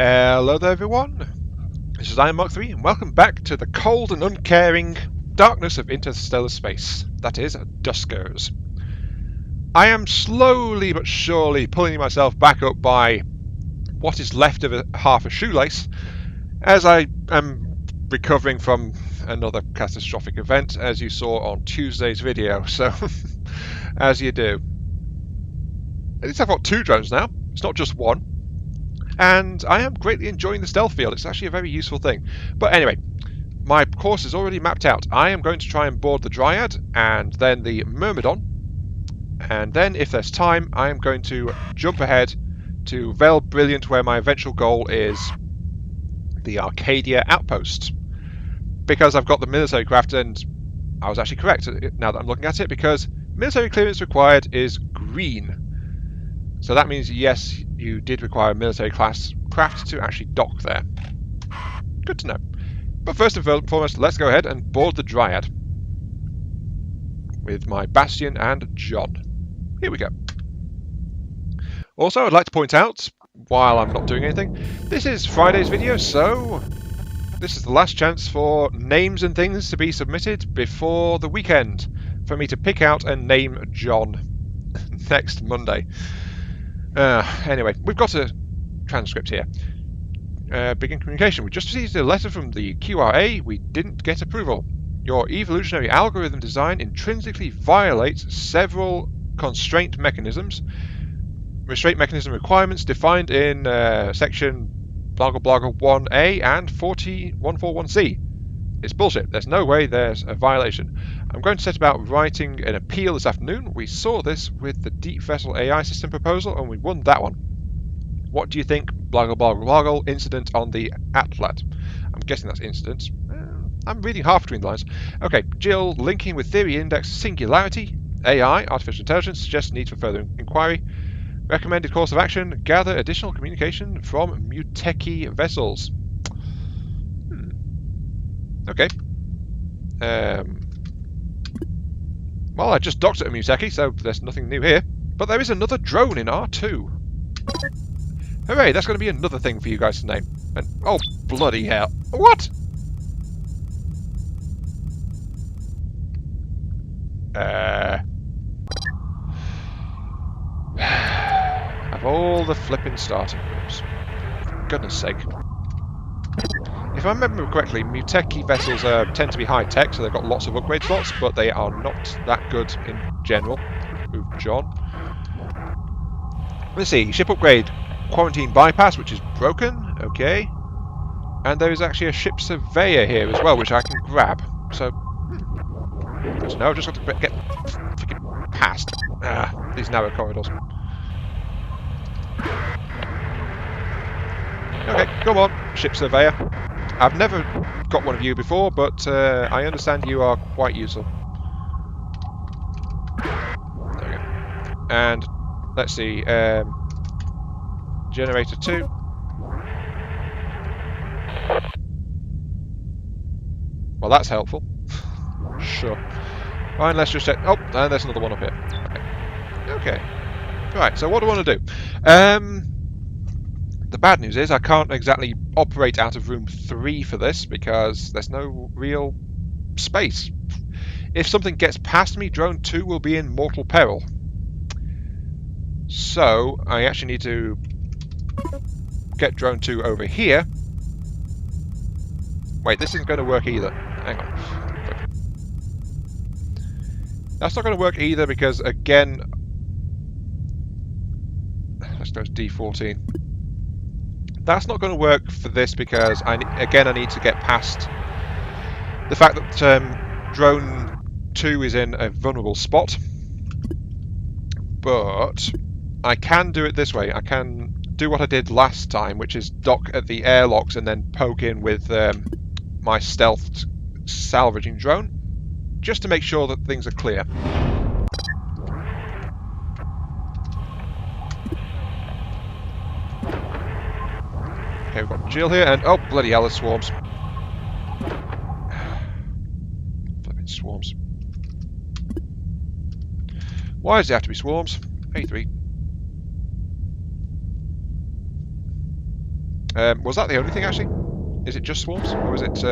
Hello there everyone, this is Iron Mark 3 and welcome back to the cold and uncaring darkness of interstellar space, that is, Duskers. I am slowly but surely pulling myself back up by what is left of half a shoelace as I am recovering from another catastrophic event, as you saw on Tuesday's video, so as you do. At least I've got 2 drones now, it's not just one. And I am greatly enjoying the stealth field. It's actually a very useful thing. But anyway, my course is already mapped out. I am going to try and board the Dryad and then the Myrmidon. And then, if there's time, I am going to jump ahead to Vale Brilliant, where my eventual goal is the Arcadia Outpost. Because I've got the military craft, and I was actually correct now that I'm looking at it, because military clearance required is green. So that means, yes, you did require a military class craft to actually dock there. Good to know. But first and foremost, let's go ahead and board the Dryad with my Bastion and John. Here we go. Also, I'd like to point out, while I'm not doing anything, this is Friday's video, so this is the last chance for names and things to be submitted before the weekend for me to pick out and name John next Monday. Anyway, we've got a transcript here. Begin communication. We just received a letter from the QRA. We didn't get approval. Your evolutionary algorithm design intrinsically violates several constraint mechanisms. Restraint mechanism requirements defined in section blah blah 1A and 141C. It's bullshit. There's no way there's a violation. I'm going to set about writing an appeal this afternoon. We saw this with the Deep Vessel AI system proposal and we won that one. What do you think? Bloggle bloggle bloggle incident on the Atlat. I'm guessing that's incident. I'm reading half between the lines. Okay, Jill, linking with theory index singularity. AI, artificial intelligence, suggests need for further inquiry. Recommended course of action, gather additional communication from Muteki vessels. Okay. Well, I just docked at a Muteki, so there's nothing new here. But there is another drone in R2. Hooray, that's going to be another thing for you guys to name. And, oh, bloody hell. What? Of all the flipping starting groups. For goodness sake. If I remember correctly, Muteki vessels tend to be high-tech, so they've got lots of upgrade slots, but they are not that good in general. Move John. Let's see, ship upgrade. Quarantine bypass, which is broken. Okay. And there is actually a ship surveyor here as well, which I can grab. So, good to know. I've just got to get freaking past these narrow corridors. Okay, come on, ship surveyor. I've never got one of you before, but I understand you are quite useful. There we go. And let's see, generator 2. Well, that's helpful. Sure. Fine, let's just check. Oh, and there's another one up here. Okay. Right, so what do I want to do? The bad news is I can't exactly operate out of room 3 for this because there's no real space. If something gets past me, drone 2 will be in mortal peril. So I actually need to get drone 2 over here. Wait, this isn't going to work either. Hang on. That's not going to work either because, again, let's go to D14. That's not going to work for this because, I need to get past the fact that drone 2 is in a vulnerable spot. But I can do it this way. I can do what I did last time, which is dock at the airlocks and then poke in with my stealthed salvaging drone, just to make sure that things are clear. Okay, we've got Jill here, and oh, bloody hell, there's swarms. Flipping swarms. Why does it have to be swarms? A3. Was that the only thing, actually? Is it just swarms? Or is it...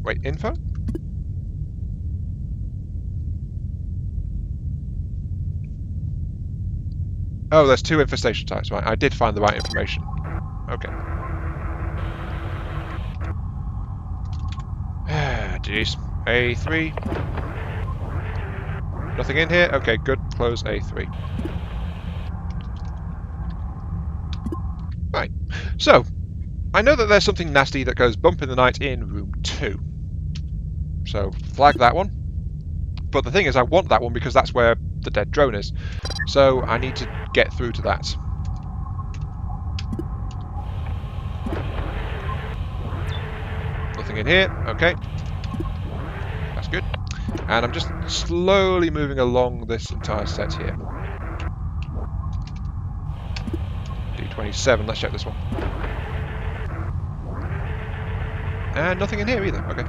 wait, info? Oh, there's 2 infestation types, right. I did find the right information. Okay. Jeez. A3. Nothing in here? Okay, good. Close A3. Right. So, I know that there's something nasty that goes bump in the night in room 2. So, flag that one. But the thing is, I want that one because that's where the dead drone is. So, I need to get through to that. Nothing in here. Okay. That's good. And I'm just slowly moving along this entire set here. D27, let's check this one. And nothing in here either, okay.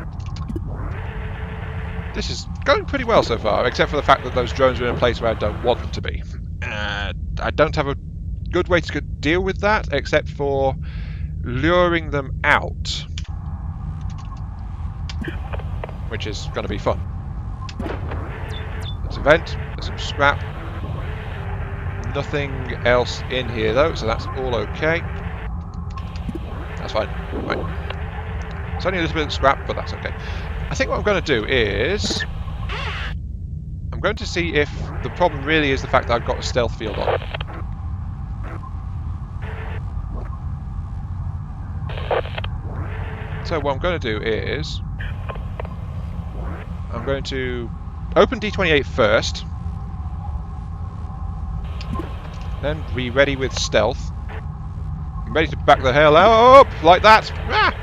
This is going pretty well so far, except for the fact that those drones are in a place where I don't want them to be. I don't have a good way to deal with that, except for luring them out. Which is going to be fun. There's a vent, there's some scrap. Nothing else in here though, so that's all okay. That's fine. Right. It's only a little bit of scrap, but that's okay. I think what I'm going to do is... I'm going to see if the problem really is the fact that I've got a stealth field on. So what I'm going to do is... I'm going to open D28 first. Then be ready with stealth. I'm ready to back the hell up like that. Ah!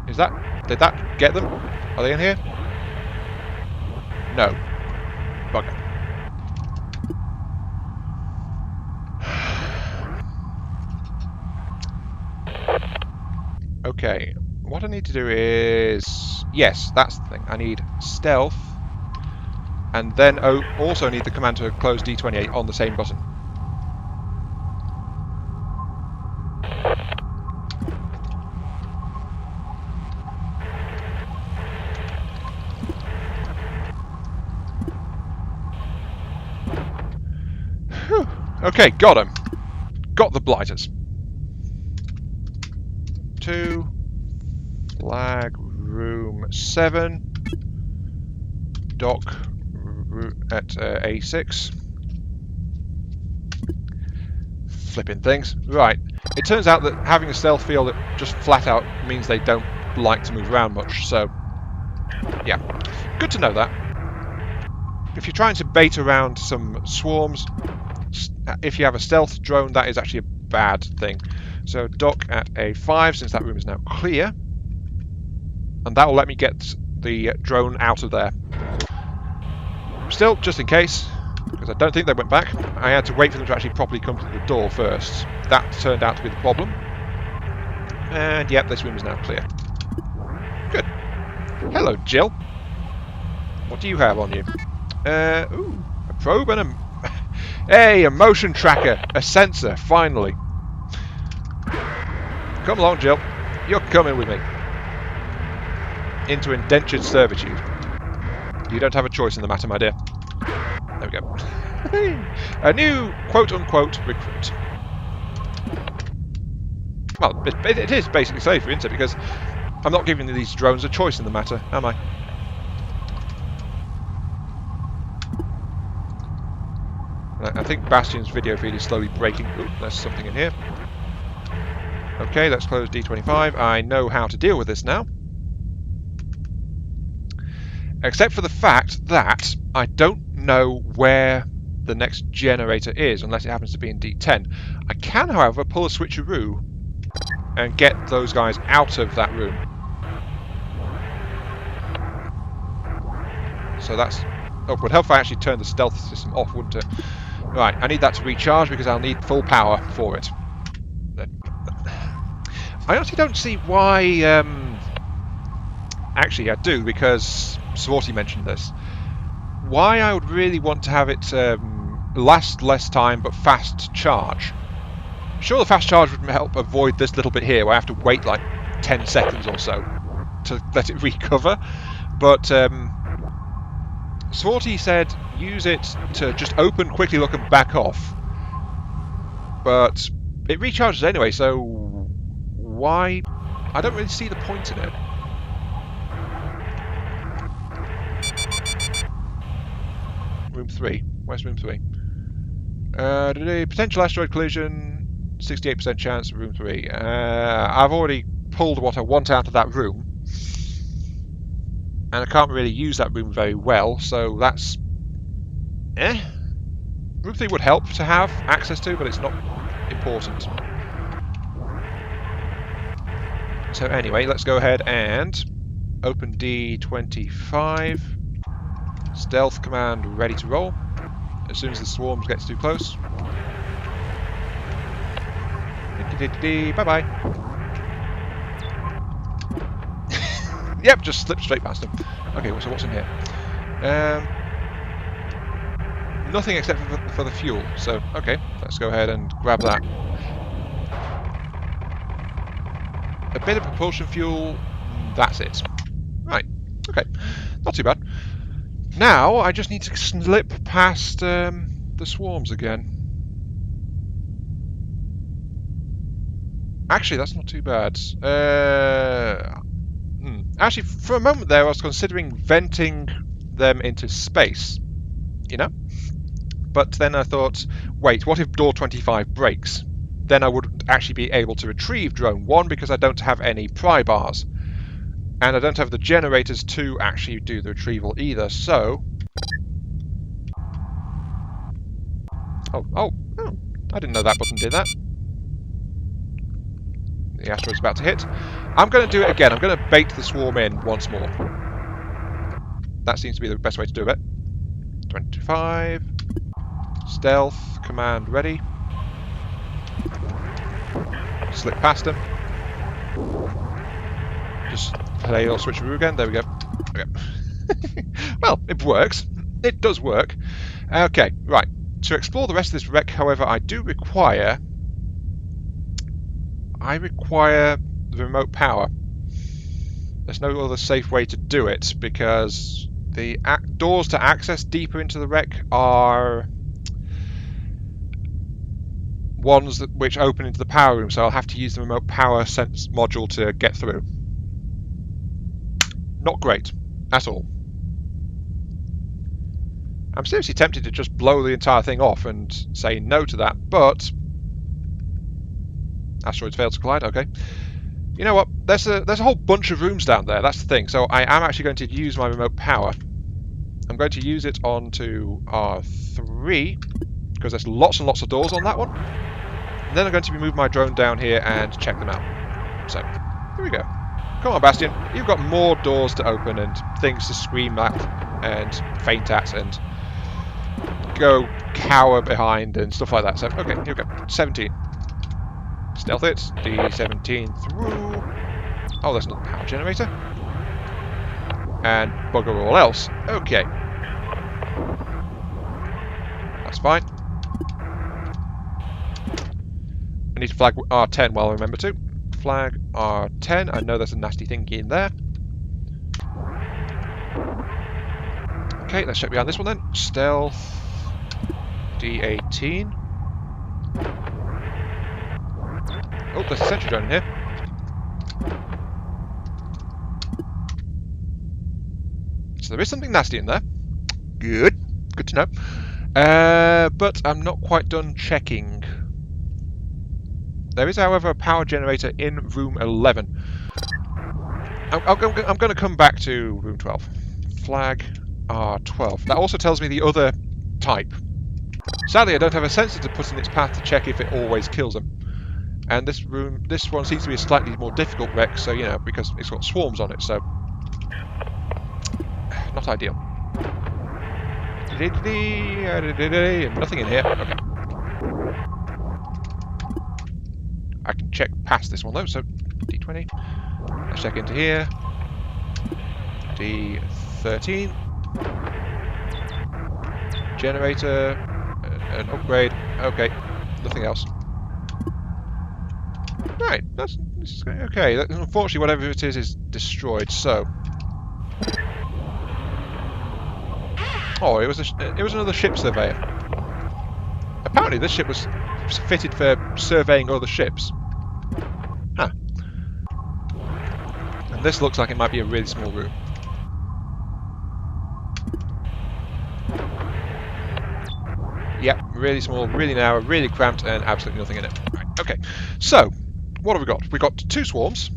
Is that... Did that get them? Are they in here? No. Bugger. Okay. What I need to do is... Yes, that's the thing. I need stealth. And then also need the command to close D28 on the same button. Whew. Okay, got him. Got the blighters. 2. Flag room 7. Dock at A6. Flipping things. Right. It turns out that having a stealth field just flat out means they don't like to move around much, so yeah. Good to know that. If you're trying to bait around some swarms, if you have a stealth drone, that is actually a bad thing. So dock at A5, since that room is now clear. And that will let me get the drone out of there. Still, just in case, because I don't think they went back, I had to wait for them to actually properly come to the door first. That turned out to be the problem. And yep, this room is now clear. Good. Hello, Jill. What do you have on you? Ooh, a probe and a... Hey, a motion tracker, a sensor, finally. Come along, Jill. You're coming with me. Into indentured servitude. You don't have a choice in the matter, my dear. There we go. A new quote-unquote recruit. Well, it is basically slavery, isn't it? Because I'm not giving these drones a choice in the matter, am I? I think Bastion's video feed is slowly breaking. Ooh, there's something in here. Okay, let's close D25. I know how to deal with this now. Except for the fact that I don't know where the next generator is, unless it happens to be in D10. I can, however, pull a switcheroo and get those guys out of that room. So that's... Oh, it would help if I actually turned the stealth system off, wouldn't it? Right, I need that to recharge because I'll need full power for it. I honestly don't see why... Actually, I do, because Swarty mentioned this. why I would really want to have it last less time but fast charge. Sure, the fast charge would help avoid this little bit here where I have to wait like 10 seconds or so to let it recover, but Swarty said use it to just open, quickly look and back off, but it recharges anyway, so why? I don't really see the point in it. Room 3. Where's room 3? Potential asteroid collision, 68% chance of room 3. I've already pulled what I want out of that room, and I can't really use that room very well, so that's... Room 3 would help to have access to, but it's not important. So anyway, let's go ahead and open D25. Stealth command ready to roll. As soon as the swarms gets too close. Bye-bye. Yep, just slipped straight past him. Okay, so what's in here? Nothing except for the fuel. So, okay, let's go ahead and grab that. A bit of propulsion fuel, that's it. Right, okay, not too bad. Now, I just need to slip past the swarms again. Actually, that's not too bad. Actually, for a moment there, I was considering venting them into space, you know? But then I thought, wait, what if door 25 breaks? Then I wouldn't actually be able to retrieve drone 1 because I don't have any pry bars. And I don't have the generators to actually do the retrieval either, so... Oh, I didn't know that button did that. The asteroid's about to hit. I'm going to do it again. I'm going to bait the swarm in once more. That seems to be the best way to do it. 25. Stealth. Command ready. Slip past him. Just play or switcheroo again. There we go. Okay. Well, it works. It does work. Okay, right. To explore the rest of this wreck, however, I require the remote power. There's no other safe way to do it because the doors to access deeper into the wreck are ones which open into the power room, so I'll have to use the remote power sense module to get through. Not great at all. I'm seriously tempted to just blow the entire thing off and say no to that, but asteroids failed to collide. Okay. You know what? There's a whole bunch of rooms down there. That's the thing. So I am actually going to use my remote power. I'm going to use it onto R3 because there's lots and lots of doors on that one. And then I'm going to move my drone down here and check them out. So here we go. Come on, Bastion. You've got more doors to open and things to scream at and faint at and go cower behind and stuff like that. So, okay, here we go. 17. Stealth it. D17 through. Oh, there's another power generator. And bugger all else. Okay. That's fine. I need to flag R10 while I remember to. Flag R10. I know there's a nasty thing in there. Okay, let's check behind this one then. Stealth D18. Oh, there's a sentry drone in here. So there is something nasty in there. Good. Good to know. But I'm not quite done checking. There is, however, a power generator in room 11. I'm going to come back to room 12. Flag R12. That also tells me the other type. Sadly, I don't have a sensor to put in its path to check if it always kills them. And this one seems to be a slightly more difficult wreck, so, you know, because it's got swarms on it, so... not ideal. Nothing in here. Okay. I can check past this one though, so D20. Let's check into here. D13. Generator, an upgrade. Okay, nothing else. Right, this is okay. Unfortunately, whatever it is destroyed. So, oh, it was another ship surveyor. Apparently, this ship was fitted for surveying other ships. Huh. And this looks like it might be a really small room. Yep, really small, really narrow, really cramped, and absolutely nothing in it. Right, okay, so what have we got? We've got 2 swarms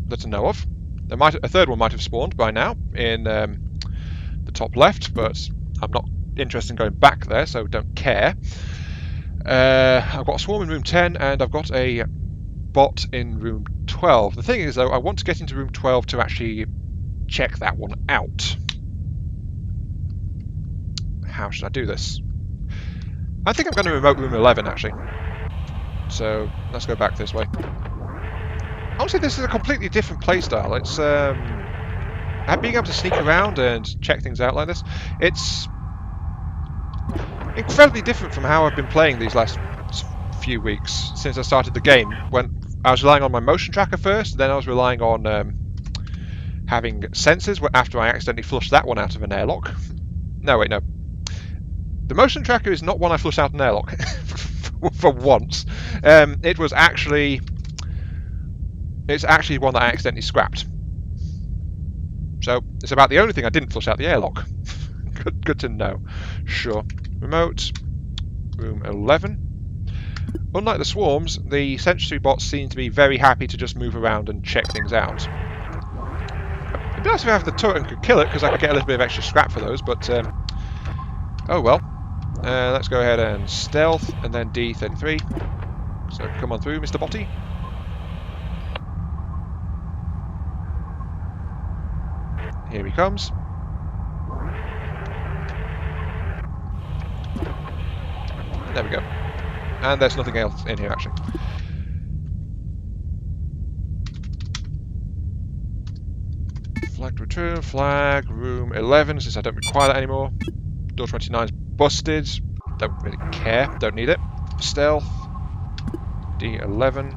that I know of. A third one might have spawned by now in the top left, but I'm not interested in going back there, so don't care. I've got a swarm in room 10, and I've got a bot in room 12. The thing is, though, I want to get into room 12 to actually check that one out. How should I do this? I think I'm going to remote room 11, actually. So, let's go back this way. Honestly, this is a completely different playstyle. It's, being able to sneak around and check things out like this, it's incredibly different from how I've been playing these last few weeks since I started the game. When I was relying on my motion tracker first, then I was relying on having sensors after I accidentally flushed that one out of an airlock. No, wait, no. The motion tracker is not one I flushed out an airlock for once. It's actually one that I accidentally scrapped. So it's about the only thing I didn't flush out the airlock. Good to know. Sure. Remote room 11. Unlike the swarms, the sentry bots seem to be very happy to just move around and check things out. It'd be nice if I have the turret and could kill it, because I could get a little bit of extra scrap for those, but oh well. Let's go ahead and stealth, and then D33. So come on through, Mr. Botty. Here he comes. There we go. And there's nothing else in here, actually. Flag to return, flag, room 11, since I don't require that anymore. Door 29's busted. Don't really care, don't need it. Stealth. D11.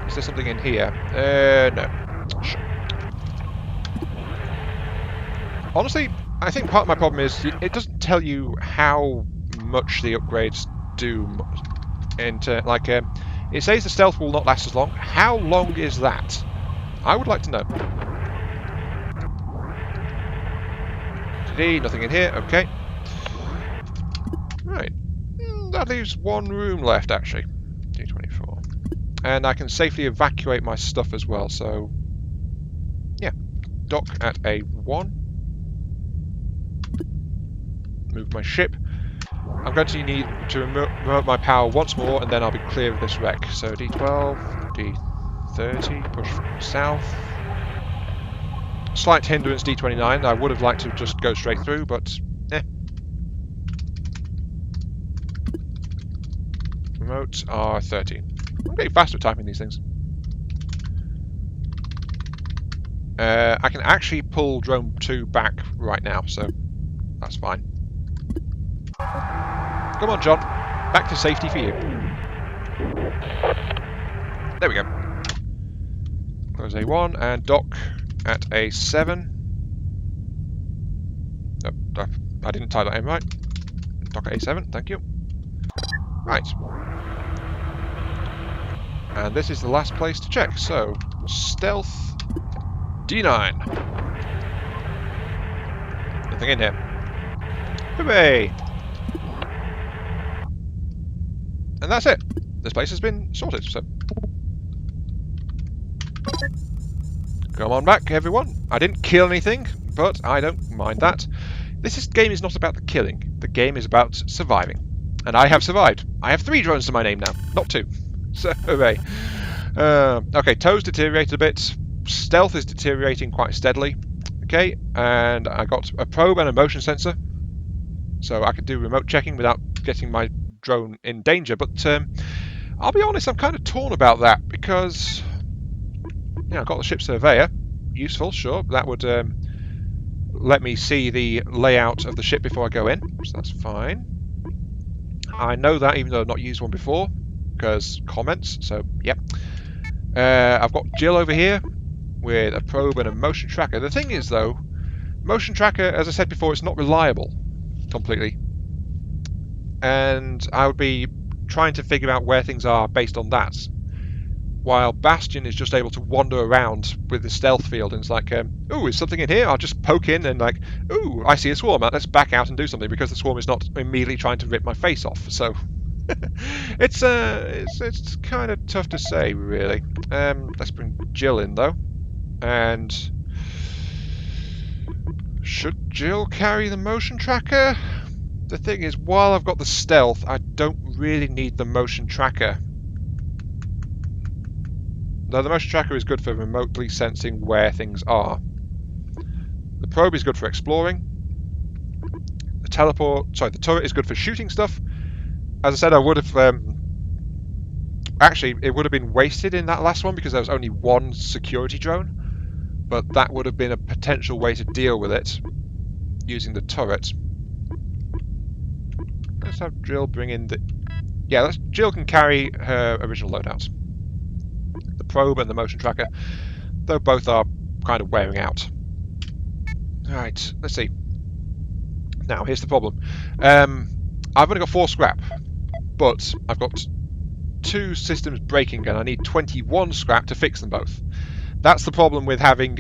Is there something in here? No. Sure. Honestly, I think part of my problem is it doesn't tell you how much the upgrades do. It says the stealth will not last as long. How long is that? I would like to know. Nothing in here. Okay. Right. That leaves one room left, actually. D24. And I can safely evacuate my stuff as well, so yeah. Dock at A1. Move my ship. I'm going to need to remote my power once more, and then I'll be clear of this wreck. So D12, D30, push south. Slight hindrance D29. I would have liked to just go straight through, but eh. Remote R13. I'm getting faster at typing these things. I can actually pull drone 2 back right now, so that's fine. Come on, John. Back to safety for you. There we go. Close A1 and dock at A7. No, I didn't type that in right. Dock at A7, thank you. Right. And this is the last place to check. So, stealth D9. Nothing in here. Hooray! And that's it. This place has been sorted, so come on back, everyone. I didn't kill anything, but I don't mind that. This game is not about the killing. The game is about surviving. And I have survived. I have 3 drones to my name now, not 2. So, hooray. Okay, tow's deteriorated a bit. Stealth is deteriorating quite steadily. Okay, and I got a probe and a motion sensor. So I could do remote checking without getting my drone in danger. But I'll be honest, I'm kind of torn about that because yeah, I've got the ship surveyor. Useful, sure. That would let me see the layout of the ship before I go in, so that's fine. I know that even though I've not used one before, because comments, so yep. I've got Jill over here with a probe and a motion tracker. The thing is though, motion tracker, as I said before, it's not reliable completely. And I would be trying to figure out where things are based on that. While Bastion is just able to wander around with the stealth field and it's like, ooh, is something in here? I'll just poke in and like, ooh, I see a swarm. Let's back out and do something because the swarm is not immediately trying to rip my face off. So it's kind of tough to say, really. Let's bring Jill in though. And should Jill carry the motion tracker? The thing is, while I've got the stealth, I don't really need the motion tracker. Now, the motion tracker is good for remotely sensing where things are. The probe is good for exploring. The turret is good for shooting stuff. As I said, I would have... actually, it would have been wasted in that last one because there was only one security drone. But that would have been a potential way to deal with it using the turret. Let's have Jill bring in the... Yeah, Jill can carry her original loadout. The probe and the motion tracker, though both are kind of wearing out. Alright, let's see. Now, here's the problem. I've only got 4 scrap, but I've got 2 systems breaking and I need 21 scrap to fix them both. That's the problem with having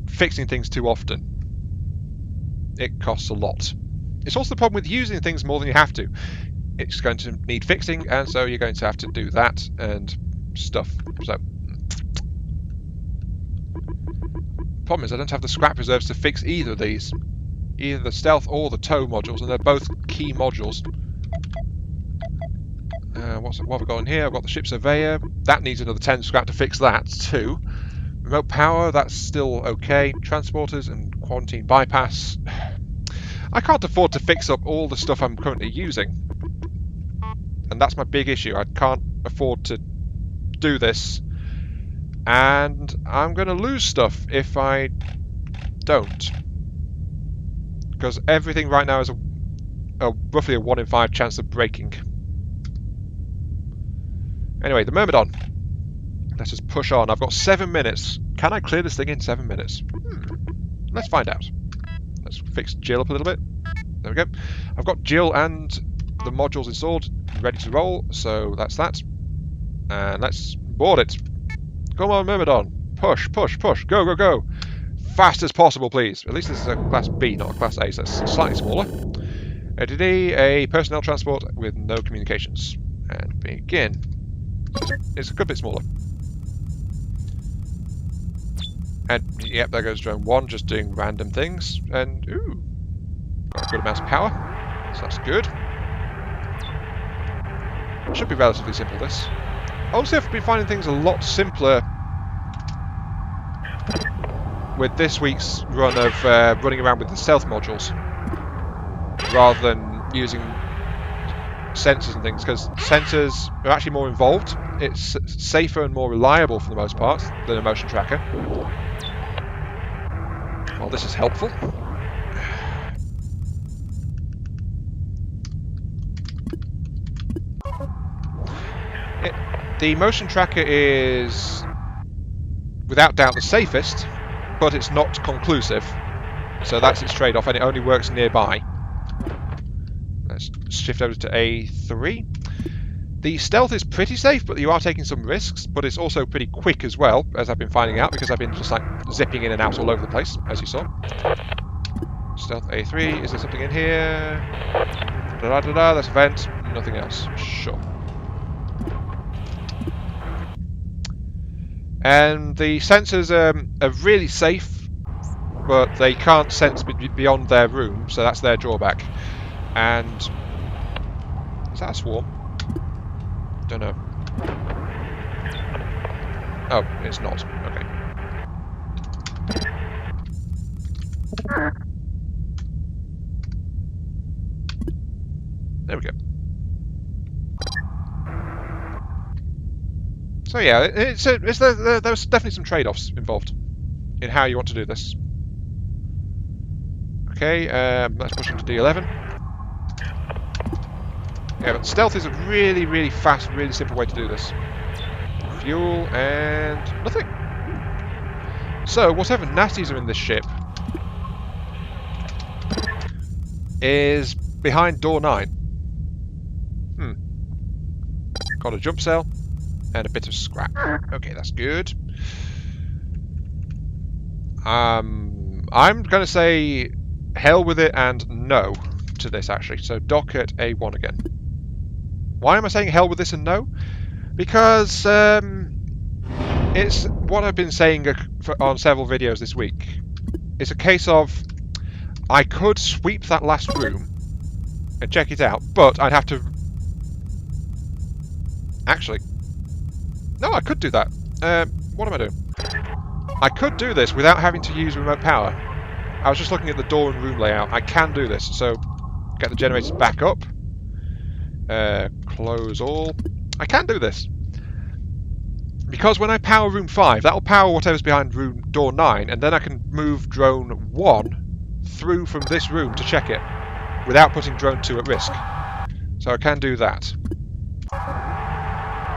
fixing things too often. It costs a lot. It's also the problem with using things more than you have to. It's going to need fixing, and so you're going to have to do that and stuff. So, problem is I don't have the scrap reserves to fix either of these. Either the stealth or the tow modules, and they're both key modules. What have I got in here? I've got the ship surveyor. That needs another 10 scrap to fix that too. Remote power, that's still okay. Transporters and quarantine bypass. I can't afford to fix up all the stuff I'm currently using. And that's my big issue. I can't afford to do this. And I'm going to lose stuff if I don't. Because everything right now is roughly a 1 in 5 chance of breaking. Anyway, the Myrmidon. Let us push on. I've got 7 minutes. Can I clear this thing in 7 minutes? Let's find out. Let's fix Jill up a little bit. There we go. I've got Jill and the modules installed, ready to roll, so that's that. And let's board it. Come on, Myrmidon. Push, push, push. Go, go, go. Fast as possible, please. At least this is a Class B, not a Class A, so it's slightly smaller. A personnel transport with no communications. And begin. It's a good bit smaller. And, yep, there goes drone 1, just doing random things. And, ooh, got a good amount of power, so that's good. Should be relatively simple, this. Honestly, I've been finding things a lot simpler with this week's run of running around with the stealth modules, rather than using sensors and things, because sensors are actually more involved. It's safer and more reliable for the most part than a motion tracker. Well, this is helpful. The motion tracker is without doubt the safest, but it's not conclusive. So that's its trade-off, and it only works nearby. Let's shift over to A3. The stealth is pretty safe, but you are taking some risks, but it's also pretty quick as well, as I've been finding out, because I've been just like zipping in and out all over the place, as you saw. Stealth A3, is there something in here? Da-da-da-da, there's a vent, nothing else. Sure. And the sensors are really safe, but they can't sense beyond their room, so that's their drawback. And is that a swarm? Don't know. Oh, it's not. Okay. There we go. So yeah, there's definitely some trade-offs involved in how you want to do this. Okay, let's push into D11. Yeah, but stealth is a really, really fast, really simple way to do this. Fuel and nothing. So, whatever nasties are in this ship is behind door 9. Got a jump cell and a bit of scrap. Okay, that's good. I'm going to say hell with it and no to this, actually. So dock at A1 again. Why am I saying hell with this and no? Because it's what I've been saying on several videos this week. It's a case of I could sweep that last room and check it out, but I'd have to... Actually, no, I could do that. What am I doing? I could do this without having to use remote power. I was just looking at the door and room layout. I can do this. So, get the generators back up. Close all. I can do this. Because when I power room 5, that'll power whatever's behind room door 9, and then I can move drone 1 through from this room to check it, without putting drone 2 at risk. So I can do that.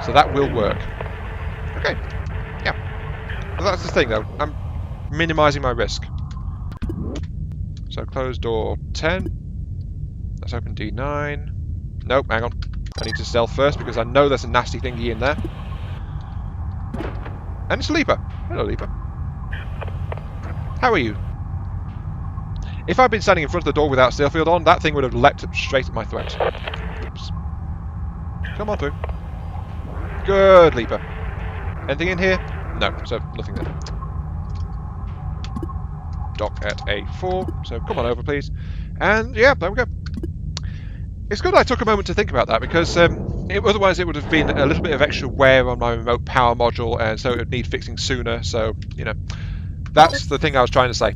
So that will work. Okay. Yeah. But that's the thing, though. I'm minimising my risk. So close door 10. Let's open D9. Nope, hang on. I need to stealth first because I know there's a nasty thingy in there. And it's a Leaper. Hello, Leaper. How are you? If I'd been standing in front of the door without stealth field on, that thing would have leapt straight at my throat. Oops. Come on through. Good, Leaper. Anything in here? No, so nothing there. Dock at A4, so come on over, please. And yeah, there we go. It's good I took a moment to think about that, because otherwise it would have been a little bit of extra wear on my remote power module, and so it would need fixing sooner, so, you know. That's the thing I was trying to say.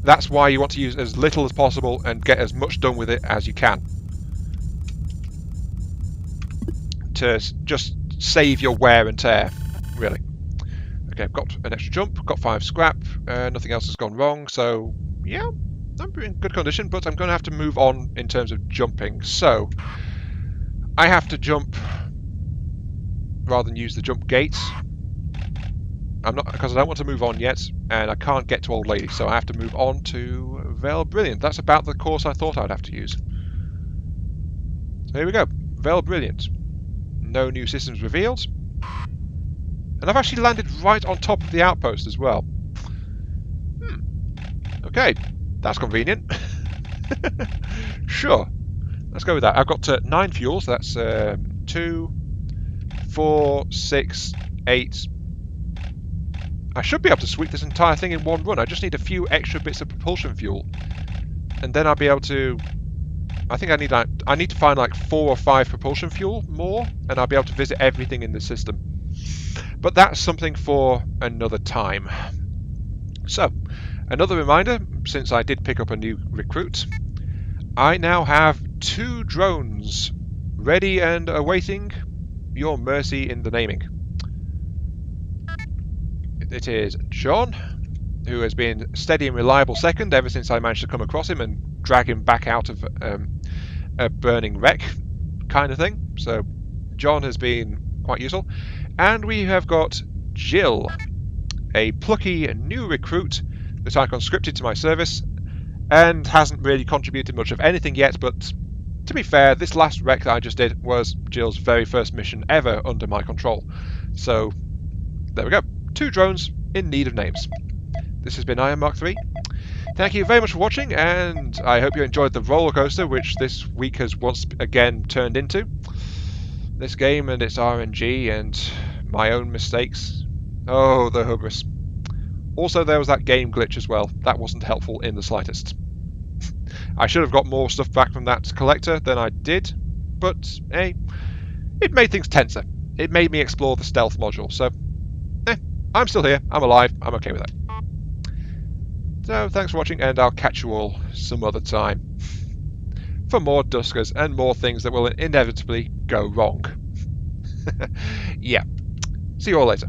That's why you want to use as little as possible and get as much done with it as you can. To just save your wear and tear, really. Okay, I've got an extra jump, got 5 scrap, nothing else has gone wrong, so yeah, I'm in good condition, but I'm going to have to move on in terms of jumping. So, I have to jump rather than use the jump gates. I'm not, because I don't want to move on yet, and I can't get to Old Lady, so I have to move on to Vale Brilliant. That's about the course I thought I'd have to use. So here we go, Vale Brilliant. No new systems revealed. And I've actually landed right on top of the outpost as well. Okay, that's convenient. Sure, let's go with that. I've got 9 fuels, so that's 2, 4, 6, 8. I should be able to sweep this entire thing in one run. I just need a few extra bits of propulsion fuel. And then I'll be able to... I think I need to find like 4 or 5 propulsion fuel more, and I'll be able to visit everything in the system. But that's something for another time. So, another reminder, since I did pick up a new recruit, I now have 2 drones ready and awaiting your mercy in the naming. It is John, who has been steady and reliable second ever since I managed to come across him and drag him back out of a burning wreck kind of thing. So John has been quite useful. And we have got Jill, a plucky new recruit that I conscripted to my service and hasn't really contributed much of anything yet, but to be fair, this last wreck that I just did was Jill's very first mission ever under my control. So there we go. 2 drones in need of names. This has been Iron Mark III. Thank you very much for watching, and I hope you enjoyed the roller coaster which this week has once again turned into. This game and its RNG and my own mistakes. Oh, the hubris. Also, there was that game glitch as well. That wasn't helpful in the slightest. I should have got more stuff back from that collector than I did, but hey, it made things tenser. It made me explore the stealth module, so I'm still here, I'm alive, I'm okay with that. So thanks for watching, and I'll catch you all some other time for more Duskers and more things that will inevitably go wrong. Yeah, see you all later.